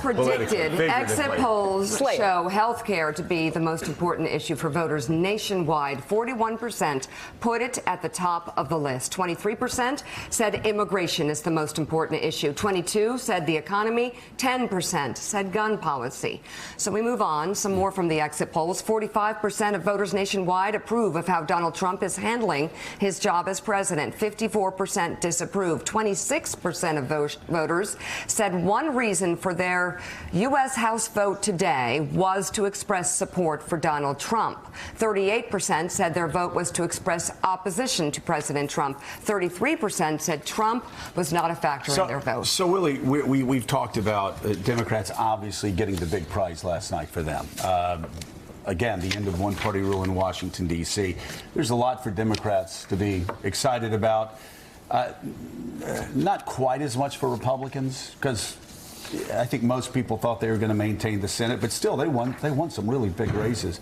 predicted, exit polls show health care to be the most important issue for voters nationwide. 41% put it at the top of the list. 23% said immigration is the most important issue. 22% said the economy. 10% said gun policy. So we move on. Some more from the exit polls. 45% of voters nationwide approve of how Donald Trump is handling his job as president. 54% disapprove. 26% of voters said one reason for their U.S. House vote today was to express support for Donald Trump. 38% said their vote was to express opposition to President Trump. 33% said Trump was not a factor in their vote. So, Willie, we've talked about Democrats obviously getting the big prize last night for them. Again, the end of one-party rule in Washington, D.C. There's a lot for Democrats to be excited about. Not quite as much for Republicans, because I think most people thought they were going to maintain the Senate, but still, they won some really big races.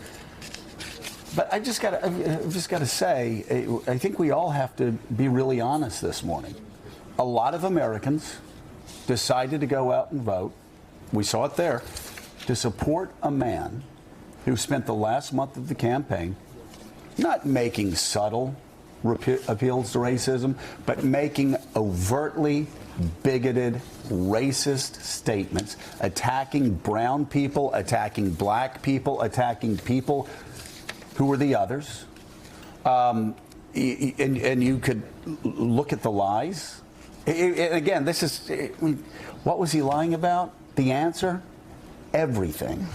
But I've just got to say, I think we all have to be really honest this morning. A lot of Americans decided to go out and vote. We saw it there, to support a man who spent the last month of the campaign not making subtle appeals to racism, but making overtly bigoted, racist statements, attacking brown people, attacking black people, attacking people who were the others. And you could look at the lies. And again, this is, what was he lying about? The answer? Everything.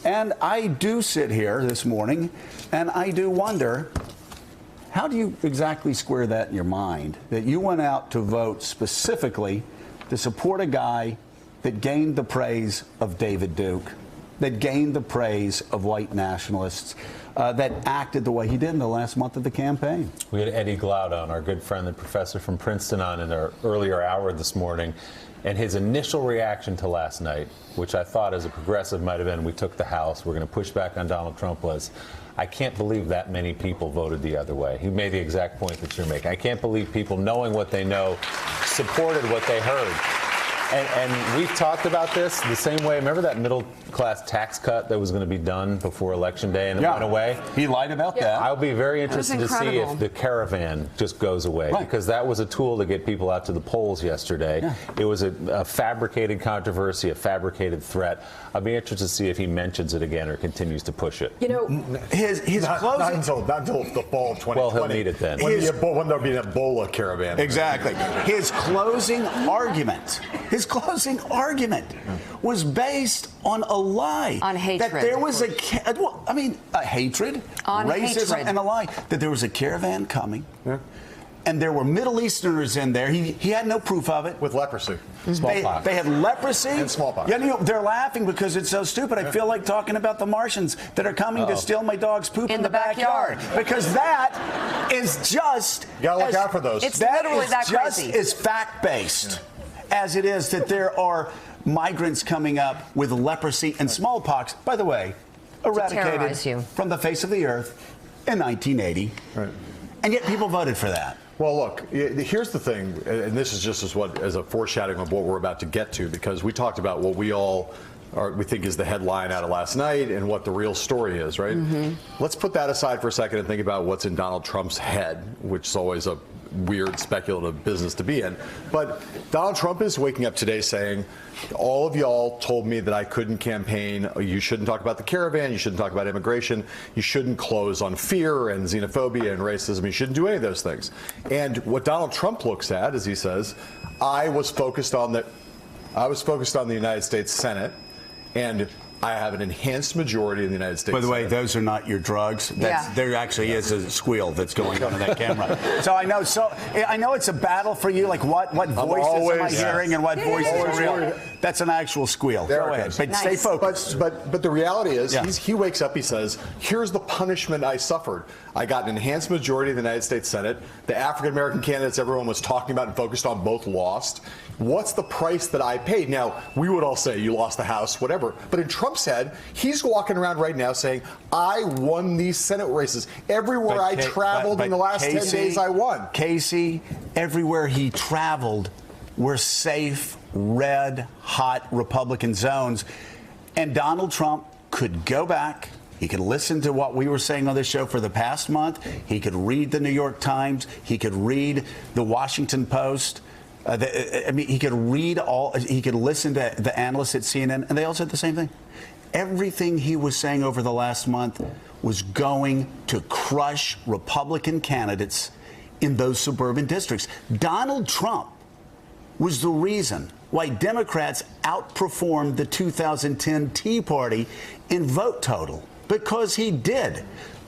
And I do sit here this morning and I do wonder, how do you exactly square that in your mind, that you went out to vote specifically to support a guy that gained the praise of David Duke, that gained the praise of white nationalists, that acted the way he did in the last month of the campaign? We had Eddie Glaude on, our good friend, the professor from Princeton, on in our earlier hour this morning. And his initial reaction to last night, which I thought as a progressive might have been, we took the House, we're going to push back on Donald Trump, was, I can't believe that many people voted the other way. He made the exact point that you're making. I can't believe people, knowing what they know, supported what they heard. And we've talked about this the same way. Remember that middle-class tax cut that was going to be done before Election Day and it went away? He lied about that. I'll be very interested to see if the caravan just goes away, because that was a tool to get people out to the polls yesterday. It was a fabricated controversy, a fabricated threat. I'll be interested to see if he mentions it again or continues to push it. You know, his closing... Not until the fall of 2020. Well, he'll need it then. When there'll be an Ebola caravan. Exactly. His closing argument was based on a lie. On hatred. That there was a hatred, racism, and a lie. That there was a caravan coming. Yeah. And there were Middle Easterners in there. He had no proof of it. With leprosy. Smallpox. They had leprosy. And smallpox. Yeah, you know, they're laughing because it's so stupid. I feel like talking about the Martians that are coming to steal my dog's poop in the backyard. Because that is just... You gotta look out for those. It's literally that crazy. Just as fact-based as it is that there are migrants coming up with leprosy and smallpox. By the way, eradicated from the face of the earth in 1980. Right. And yet people voted for that. Well, look, here's the thing, and this is just as a foreshadowing of what we're about to get to, because we talked about what we think is the headline out of last night and what the real story is, right? Let's put that aside for a second and think about what's in Donald Trump's head, which is always a weird speculative business to be in. But Donald Trump is waking up today saying, all of y'all told me that I couldn't campaign. You shouldn't talk about the caravan. You shouldn't talk about immigration. You shouldn't close on fear and xenophobia and racism. You shouldn't do any of those things. And what Donald Trump looks at is he says, I was focused on the United States Senate, and I have an enhanced majority in the United States. By the way, Senate. Those are not your drugs. There actually is a squeal that's going on in that camera. So I know it's a battle for you. Like what voices am I hearing and what voices are real? That's an actual squeal. Go ahead, but stay focused. But the reality is, he wakes up. He says, "Here's the punishment I suffered. I got an enhanced majority in the United States Senate. The African American candidates everyone was talking about and focused on both lost. What's the price that I paid?" Now, we would all say you lost the House, whatever. But in Trump's head, he's walking around right now saying, I won these Senate races. Everywhere I traveled in the last 10 days, I won. Casey, everywhere he traveled were safe red hot Republican zones. And Donald Trump could go back. He could listen to what we were saying on this show for the past month. He could read the New York Times. He could read the Washington Post. He could read he could listen to the analysts at CNN, and they all said the same thing. Everything he was saying over the last month was going to crush Republican candidates in those suburban districts. Donald Trump was the reason why Democrats outperformed the 2010 Tea Party in vote total, because he did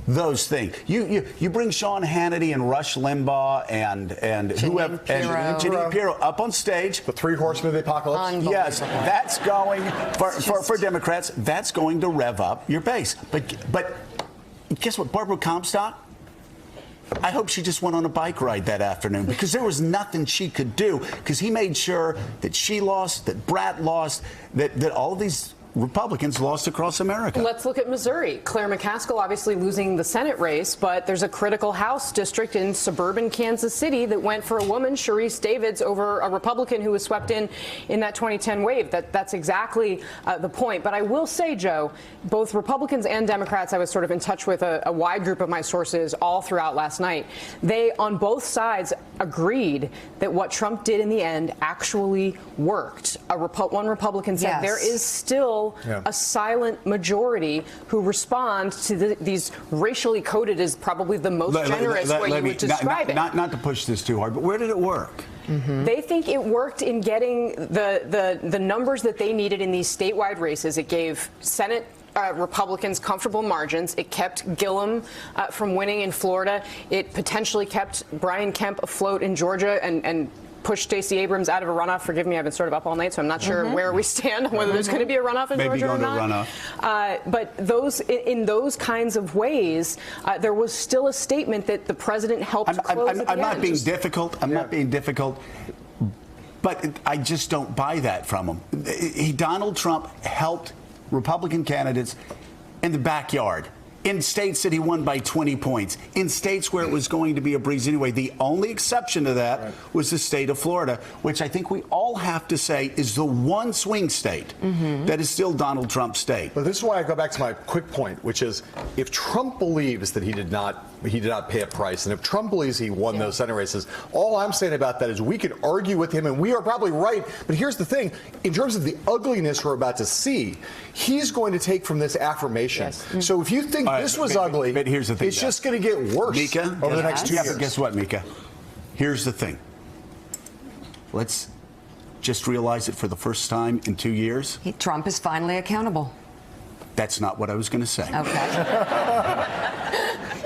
those things. You bring Sean Hannity and Rush Limbaugh and Jeanine Pirro up on stage. The three horsemen of the apocalypse. Yes, that's going for Democrats. That's going to rev up your base. But guess what, Barbara Comstock? I hope she just went on a bike ride that afternoon, because there was nothing she could do, because he made sure that she lost, that Brat lost, that all of these Republicans lost across America. Let's look at Missouri. Claire McCaskill obviously losing the Senate race, but there's a critical House district in suburban Kansas City that went for a woman, Sharice Davids, over a Republican who was swept in that 2010 wave. That's exactly the point. But I will say, Joe, both Republicans and Democrats, I was sort of in touch with a wide group of my sources all throughout last night. They, on both sides, agreed that what Trump did in the end actually worked. One Republican said there is still a silent majority who respond to these racially coded as probably the most generous way you would describe it. Not to push this too hard, but where did it work? Mm-hmm. They think it worked in getting the numbers that they needed in these statewide races. It gave Senate Republicans comfortable margins. It kept Gillum from winning in Florida. It potentially kept Brian Kemp afloat in Georgia and pushed Stacey Abrams out of a runoff. Forgive me, I've been sort of up all night, so I'm not sure where we stand, whether there's going to be a runoff in Georgia or not. But in those kinds of ways, there was still a statement that the president helped close at the end. I'm not being difficult. I'm not being difficult. But I just don't buy that from him. Donald Trump helped Republican candidates in the backyard, in states that he won by 20 points, in states where it was going to be a breeze anyway. The only exception to that was the state of Florida, which I think we all have to say is the one swing state that is still Donald Trump's state. But this is why I go back to my quick point, which is, if Trump believes that he did not pay a price, and if Trump believes he won those Senate races, all I'm saying about that is we could argue with him, and we are probably right. But here's the thing: in terms of the ugliness we're about to see, he's going to take from this affirmation. So if you think this was ugly, but here's the thing, it's just going to get worse, Mika, over the next 2 years. But guess what, Mika? Here's the thing. Let's just realize it for the first time in 2 years. Trump is finally accountable. That's not what I was going to say. Okay.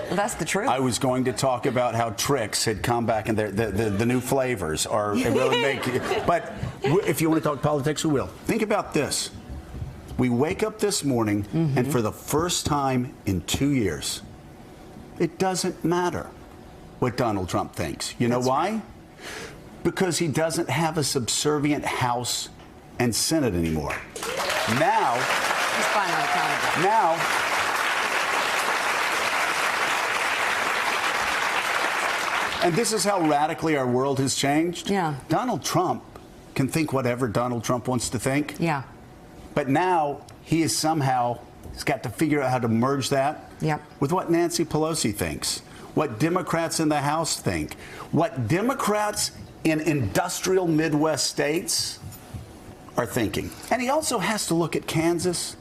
Well, that's the truth. I was going to talk about how Trix had come back and the new flavors are really making. But if you want to talk politics, we will. Think about this. We wake up this morning, and for the first time in 2 years, it doesn't matter what Donald Trump thinks. You know why? Because he doesn't have a subservient House and Senate anymore. Now, he's finally accountable. Now, and this is how radically our world has changed. Yeah. Donald Trump can think whatever Donald Trump wants to think. Yeah. But now he's got to figure out how to merge that with what Nancy Pelosi thinks, what Democrats in the House think, what Democrats in industrial Midwest states are thinking. And he also has to look at Kansas.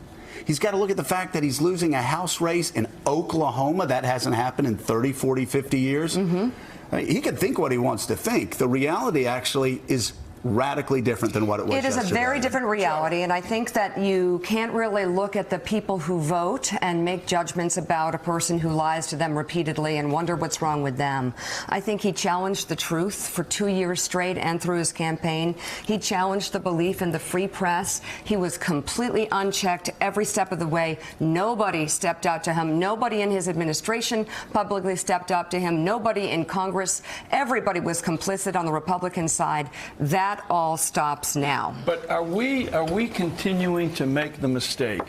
He's got to look at the fact that he's losing a House race in Oklahoma. That hasn't happened in 30, 40, 50 years. I mean, he can think what he wants to think. The reality actually is radically different than what it was yesterday. It is a very different reality, and I think that you can't really look at the people who vote and make judgments about a person who lies to them repeatedly and wonder what's wrong with them. I think he challenged the truth for 2 years straight and through his campaign. He challenged the belief in the free press. He was completely unchecked every step of the way. Nobody stepped out to him. Nobody in his administration publicly stepped up to him. Nobody in Congress. Everybody was complicit on the Republican side. That all stops now. But are we continuing to make the mistake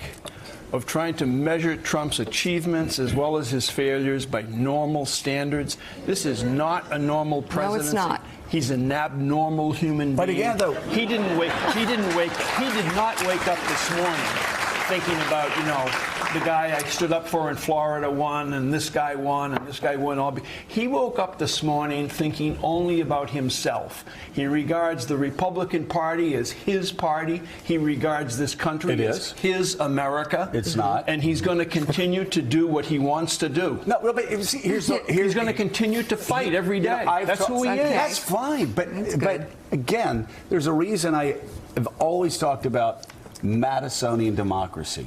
of trying to measure Trump's achievements as well as his failures by normal standards. This is not a normal presidency. No, it's not. He's an abnormal human being. But again, though, he did not wake up this morning thinking about, the guy I stood up for in Florida won, and this guy won, and this guy won. He woke up this morning thinking only about himself. He regards the Republican Party as his party. He regards this country as his America. It's not. And he's going to continue to do what he wants to do. No, but he's going to continue to fight every day. That's who he is. That's fine. But again, there's a reason I have always talked about Madisonian democracy,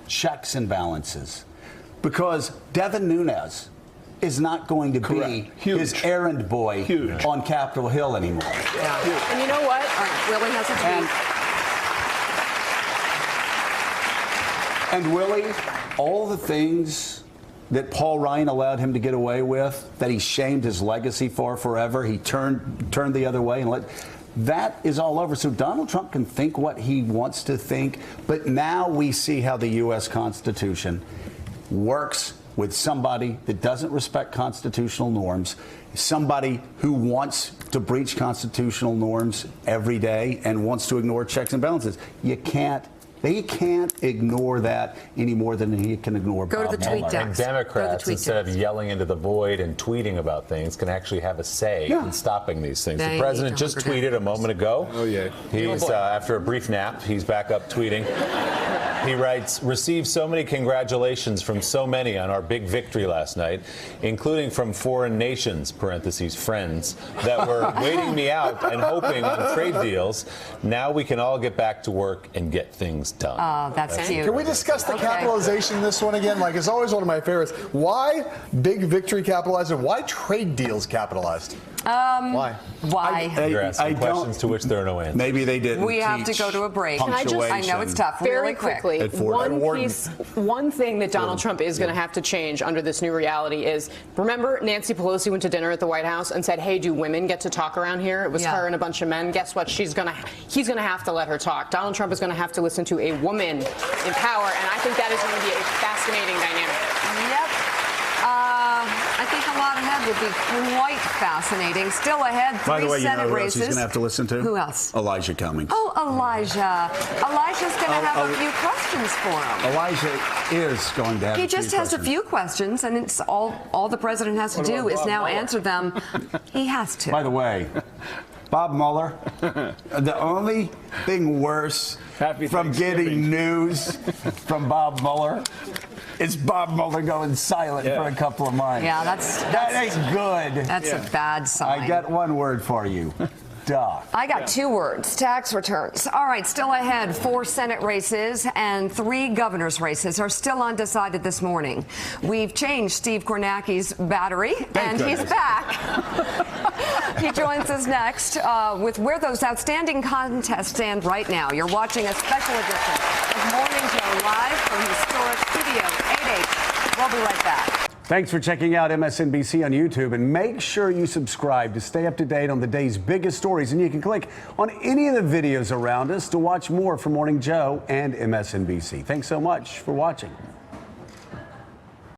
checks and balances, because Devin Nunes is not going to be his errand boy on Capitol Hill anymore. Yeah. And you know what? Willie has a tweet. And Willie, all the things that Paul Ryan allowed him to get away with, that he shamed his legacy for forever, he turned the other way and that is all over. So Donald Trump can think what he wants to think, but now we see how the U.S. Constitution works with somebody that doesn't respect constitutional norms, somebody who wants to breach constitutional norms every day and wants to ignore checks and balances. They can't ignore that any more than he can ignore Go Bob to the tweet Mueller. deck. And Democrats, instead of yelling into the void and tweeting about things, can actually have a say in stopping these things. The president just tweeted a moment ago. Oh, yeah. He's, after a brief nap, he's back up tweeting. He writes, received so many congratulations from so many on our big victory last night, including from foreign nations, parentheses, friends, that were waiting me out and hoping on trade deals. Now we can all get back to work and get things done. Oh, that's cute. Can we discuss the capitalization in this one again? Like, it's always one of my favorites. Why big victory capitalized and why trade deals capitalized? Why? You're asking questions to which there are no answers. Maybe they didn't. We have to go to a break. Can I just- I know it's tough. Very Really quick. quickly, one thing that Donald Trump is going to have to change under this new reality is, remember Nancy Pelosi went to dinner at the White House and said, hey, do women get to talk around here? It was her and a bunch of men. Guess what? He's going to have to let her talk. Donald Trump is going to have to listen to a woman in power, and I think that is going to be a fascinating dynamic. Yep. I think a lot ahead would be quite fascinating. Still ahead, 3 By the way, Senate who else races. he's going to have to listen to? Who else? Elijah Cummings. Oh, Elijah. Elijah's going to have a few questions for him. Elijah is going to have He just has a few questions, and it's all the president has to do is now answer them. He has to. By the way, Bob Mueller, the only thing worse from getting news from Bob Mueller is Bob Mueller going silent for a couple of months. Yeah, that ain't good. That's a bad sign. I got one word for you. Duh. I got 2 words, tax returns. All right, still ahead, 4 Senate races and 3 governor's races are still undecided this morning. We've changed Steve Kornacki's battery, and he's back. He joins us next with where those outstanding contests stand right now. You're watching a special edition of Morning Joe live from historic Studio 8H. We'll be right back. Thanks for checking out MSNBC on YouTube, and make sure you subscribe to stay up to date on the day's biggest stories. And you can click on any of the videos around us to watch more from Morning Joe and MSNBC. Thanks so much for watching.